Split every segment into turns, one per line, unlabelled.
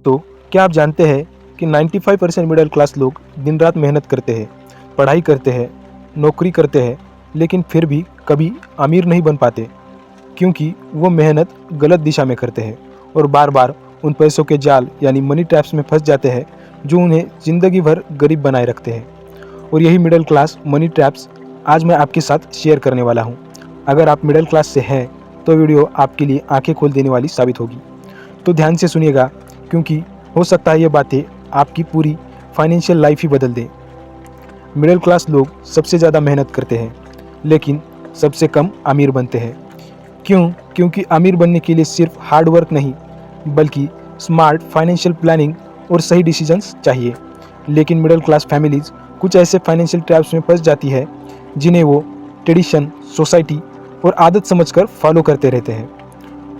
तो क्या आप जानते हैं कि 95% मिडिल क्लास लोग दिन रात मेहनत करते हैं, पढ़ाई करते हैं, नौकरी करते हैं, लेकिन फिर भी कभी अमीर नहीं बन पाते, क्योंकि वो मेहनत गलत दिशा में करते हैं और बार बार उन पैसों के जाल यानी मनी ट्रैप्स में फंस जाते हैं जो उन्हें ज़िंदगी भर गरीब बनाए रखते हैं। और यही मिडिल क्लास मनी ट्रैप्स आज मैं आपके साथ शेयर करने वाला हूँ। अगर आप मिडिल क्लास से हैं तो वीडियो आपके लिए आंखें खोल देने वाली साबित होगी। तो ध्यान से सुनिएगा, क्योंकि हो सकता है ये बातें आपकी पूरी फाइनेंशियल लाइफ ही बदल दें। मिडिल क्लास लोग सबसे ज़्यादा मेहनत करते हैं, लेकिन सबसे कम अमीर बनते हैं। क्यों? क्योंकि अमीर बनने के लिए सिर्फ हार्ड वर्क नहीं, बल्कि स्मार्ट फाइनेंशियल प्लानिंग और सही डिसीजंस चाहिए। लेकिन मिडिल क्लास फैमिलीज़ कुछ ऐसे फाइनेंशियल ट्रैप्स में फंस जाती है जिन्हें वो ट्रेडिशन, सोसाइटी और आदत समझकर फॉलो करते रहते हैं,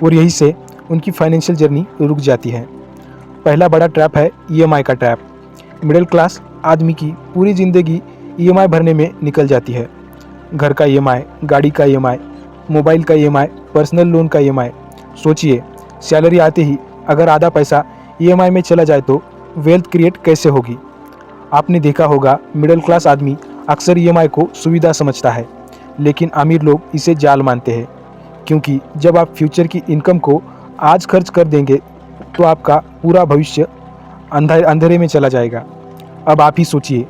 और यही से उनकी फाइनेंशियल जर्नी रुक जाती है। पहला बड़ा ट्रैप है ईएमआई का ट्रैप। मिडिल क्लास आदमी की पूरी ज़िंदगी ईएमआई भरने में निकल जाती है। घर का ईएमआई, गाड़ी का ईएमआई, मोबाइल का ईएमआई, पर्सनल लोन का ईएमआई। सोचिए, सैलरी आते ही अगर आधा पैसा ईएमआई में चला जाए तो वेल्थ क्रिएट कैसे होगी। आपने देखा होगा, मिडिल क्लास आदमी अक्सर ईएमआई को सुविधा समझता है, लेकिन अमीर लोग इसे जाल मानते हैं, क्योंकि जब आप फ्यूचर की इनकम को आज खर्च कर देंगे तो आपका पूरा भविष्य अंधेरे में चला जाएगा। अब आप ही सोचिए,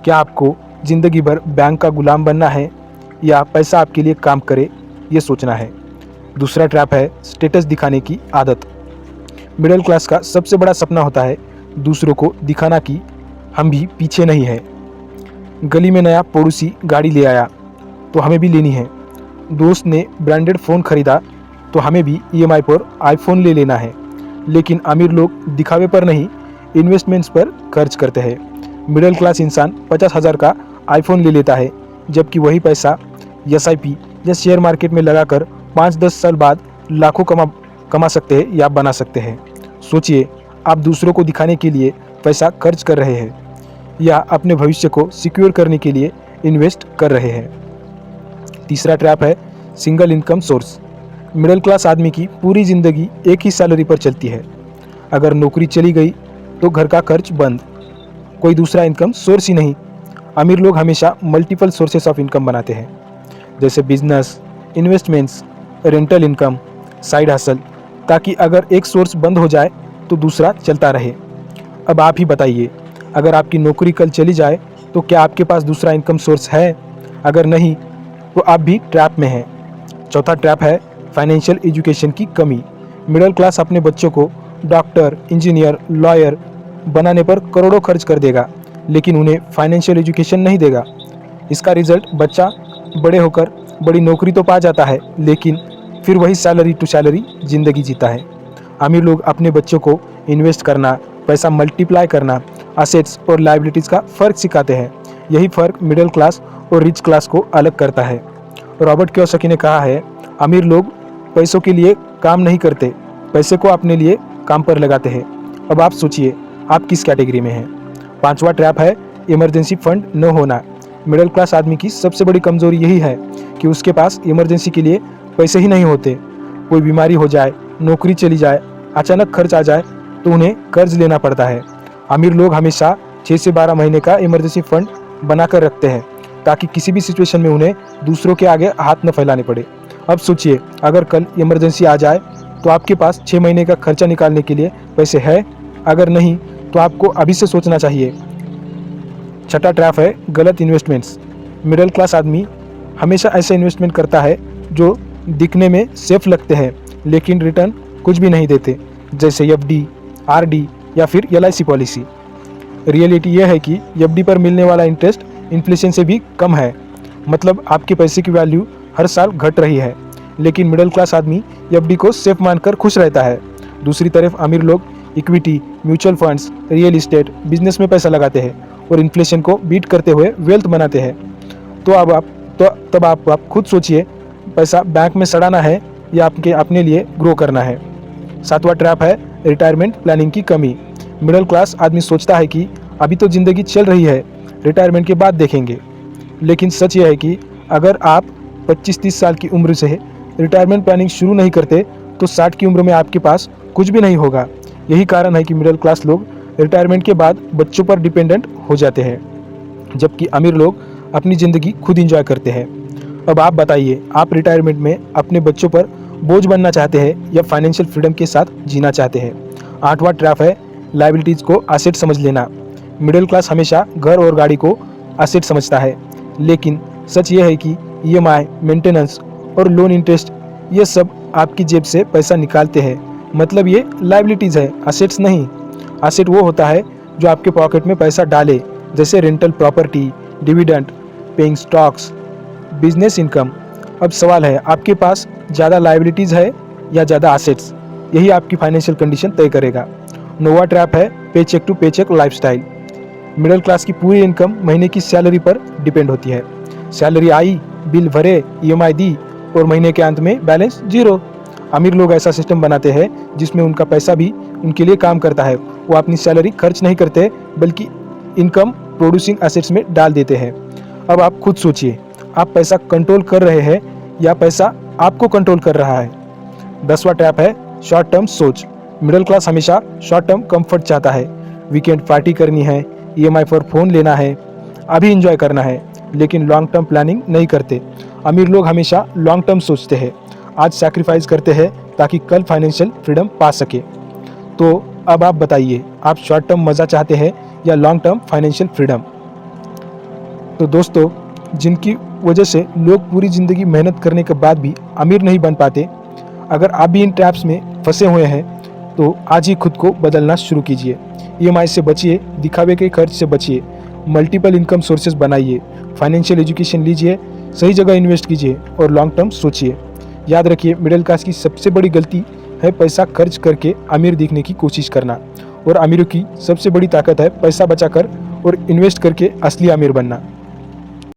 क्या आपको ज़िंदगी भर बैंक का गुलाम बनना है या पैसा आपके लिए काम करे, ये सोचना है। दूसरा ट्रैप है स्टेटस दिखाने की आदत। मिडिल क्लास का सबसे बड़ा सपना होता है दूसरों को दिखाना कि हम भी पीछे नहीं हैं। गली में नया पड़ोसी गाड़ी ले आया तो हमें भी लेनी है। दोस्त ने ब्रांडेड फ़ोन खरीदा तो हमें भी ईएमआई पर आईफोन ले लेना है। लेकिन अमीर लोग दिखावे पर नहीं, इन्वेस्टमेंट्स पर खर्च करते हैं। मिडिल क्लास इंसान 50,000 का आईफोन ले लेता है, जबकि वही पैसा एसआईपी या शेयर मार्केट में लगाकर 5-10 साल बाद लाखों कमा सकते हैं या बना सकते हैं। सोचिए, आप दूसरों को दिखाने के लिए पैसा खर्च कर रहे हैं या अपने भविष्य को सिक्योर करने के लिए इन्वेस्ट कर रहे हैं। तीसरा ट्रैप है single income source. Middle class आदमी की पूरी ज़िंदगी एक ही सैलरी पर चलती है। अगर नौकरी चली गई तो घर का खर्च बंद, कोई दूसरा इनकम सोर्स ही नहीं। अमीर लोग हमेशा मल्टीपल सोर्सेस ऑफ इनकम बनाते हैं, जैसे business, investments, rental income, side hustle, ताकि अगर एक सोर्स बंद हो जाए तो दूसरा चलता रहे। अब आप ही बताइए, अगर आपकी नौकरी कल चली जाए तो क्या आपके पास दूसरा इनकम सोर्स है? अगर नहीं तो आप भी ट्रैप में हैं। चौथा ट्रैप है फाइनेंशियल एजुकेशन की कमी। मिडिल क्लास अपने बच्चों को डॉक्टर, इंजीनियर, लॉयर बनाने पर करोड़ों खर्च कर देगा, लेकिन उन्हें फाइनेंशियल एजुकेशन नहीं देगा। इसका रिजल्ट बच्चा बड़े होकर बड़ी नौकरी तो पा जाता है, लेकिन फिर वही सैलरी टू सैलरी ज़िंदगी जीता है। अमीर लोग अपने बच्चों को इन्वेस्ट करना, पैसा मल्टीप्लाई करना, असेट्स और लायबिलिटीज़ का फ़र्क सिखाते हैं। यही फ़र्क मिडिल क्लास और रिच क्लास को अलग करता है। रॉबर्ट कियोसाकी ने कहा है, अमीर लोग पैसों के लिए काम नहीं करते, पैसे को अपने लिए काम पर लगाते हैं। अब आप सोचिए, आप किस कैटेगरी में हैं। पांचवा ट्रैप है इमरजेंसी फंड न होना। मिडिल क्लास आदमी की सबसे बड़ी कमज़ोरी यही है कि उसके पास इमरजेंसी के लिए पैसे ही नहीं होते। कोई बीमारी हो जाए, नौकरी चली जाए, अचानक खर्च आ जाए तो उन्हें कर्ज लेना पड़ता है। अमीर लोग हमेशा 6 से 12 महीने का इमरजेंसी फंड बनाकर रखते हैं, ताकि किसी भी सिचुएशन में उन्हें दूसरों के आगे हाथ न फैलाने पड़े। अब सोचिए, अगर कल इमरजेंसी आ जाए तो आपके पास 6 महीने का खर्चा निकालने के लिए पैसे है? अगर नहीं तो आपको अभी से सोचना चाहिए। छठा ट्रैप है गलत इन्वेस्टमेंट्स। मिडिल क्लास आदमी हमेशा ऐसे इन्वेस्टमेंट करता है जो दिखने में सेफ लगते हैं, लेकिन रिटर्न कुछ भी नहीं देते, जैसे एफडी, आरडी या फिर एलआईसी पॉलिसी। रियलिटी यह है कि एफडी पर मिलने वाला इंटरेस्ट इन्फ्लेशन से भी कम है, मतलब आपके पैसे की वैल्यू हर साल घट रही है। लेकिन मिडिल क्लास आदमी एफडी को सेफ मानकर खुश रहता है। दूसरी तरफ अमीर लोग equity, mutual funds, real estate, business में पैसा लगाते हैं और इन्फ्लेशन को बीट करते हुए वेल्थ बनाते हैं। तब आप खुद सोचिए, पैसा बैंक में सड़ाना है या आपके अपने लिए ग्रो करना है। सातवां ट्रैप है रिटायरमेंट प्लानिंग की कमी। मिडिल क्लास आदमी सोचता है कि अभी तो ज़िंदगी चल रही है, रिटायरमेंट के बाद देखेंगे। लेकिन सच यह है कि अगर आप 25-30 साल की उम्र से रिटायरमेंट प्लानिंग शुरू नहीं करते तो 60 की उम्र में आपके पास कुछ भी नहीं होगा। यही कारण है कि मिडिल क्लास लोग रिटायरमेंट के बाद बच्चों पर डिपेंडेंट हो जाते हैं, जबकि अमीर लोग अपनी ज़िंदगी खुद एंजॉय करते हैं। अब आप बताइए, आप रिटायरमेंट में अपने बच्चों पर बोझ बनना चाहते हैं या फाइनेंशियल फ्रीडम के साथ जीना चाहते हैं? 8वां ट्रैप है लायबिलिटीज़ को एसेट समझ लेना। मिडिल क्लास हमेशा घर और गाड़ी को एसेट समझता है, लेकिन सच ये है कि ईएमआई, मेंटेनेंस और लोन इंटरेस्ट ये सब आपकी जेब से पैसा निकालते हैं। मतलब ये लायबिलिटीज़ है, एसेट्स नहीं। एसेट वो होता है जो आपके पॉकेट में पैसा डाले, जैसे rental property, dividend, paying stocks, business income. अब सवाल है, आपके पास ज़्यादा लायबिलिटीज़ है या ज़्यादा एसेट्स? यही आपकी फाइनेंशियल कंडीशन तय करेगा। 9वां ट्रैप है पे चेक टू पे चेक लाइफस्टाइल। मिडिल क्लास की पूरी इनकम महीने की सैलरी पर डिपेंड होती है। सैलरी आई, बिल भरे, ईएमआई दी और महीने के अंत में बैलेंस जीरो। अमीर लोग ऐसा सिस्टम बनाते हैं जिसमें उनका पैसा भी उनके लिए काम करता है। वो अपनी सैलरी खर्च नहीं करते, बल्कि इनकम प्रोड्यूसिंग एसेट्स में डाल देते हैं। अब आप खुद सोचिए, आप पैसा कंट्रोल कर रहे हैं या पैसा आपको कंट्रोल कर रहा है? 10वां ट्रैप है शॉर्ट टर्म सोच। मिडिल क्लास हमेशा शॉर्ट टर्म कंफर्ट चाहता है। वीकेंड पार्टी करनी है, ईएमआई पर फ़ोन लेना है, अभी इंजॉय करना है, लेकिन लॉन्ग टर्म प्लानिंग नहीं करते। अमीर लोग हमेशा लॉन्ग टर्म सोचते हैं, आज सैक्रिफाइस करते हैं ताकि कल फाइनेंशियल फ्रीडम पा सके। तो अब आप बताइए, आप शॉर्ट टर्म मज़ा चाहते हैं या लॉन्ग टर्म फाइनेंशियल फ्रीडम? तो दोस्तों, जिनकी वजह से लोग पूरी ज़िंदगी मेहनत करने के बाद भी अमीर नहीं बन पाते, अगर आप भी इन ट्रैप्स में फंसे हुए हैं तो आज ही खुद को बदलना शुरू कीजिए। ईएमआई से बचिए, दिखावे के खर्च से बचिए, मल्टीपल इनकम सोर्सेज बनाइए, फाइनेंशियल एजुकेशन लीजिए, सही जगह इन्वेस्ट कीजिए और लॉन्ग टर्म सोचिए। याद रखिए, मिडिल क्लास की सबसे बड़ी गलती है पैसा खर्च करके अमीर दिखने की कोशिश करना, और अमीरों की सबसे बड़ी ताकत है पैसा बचाकर और इन्वेस्ट करके असली अमीर बनना।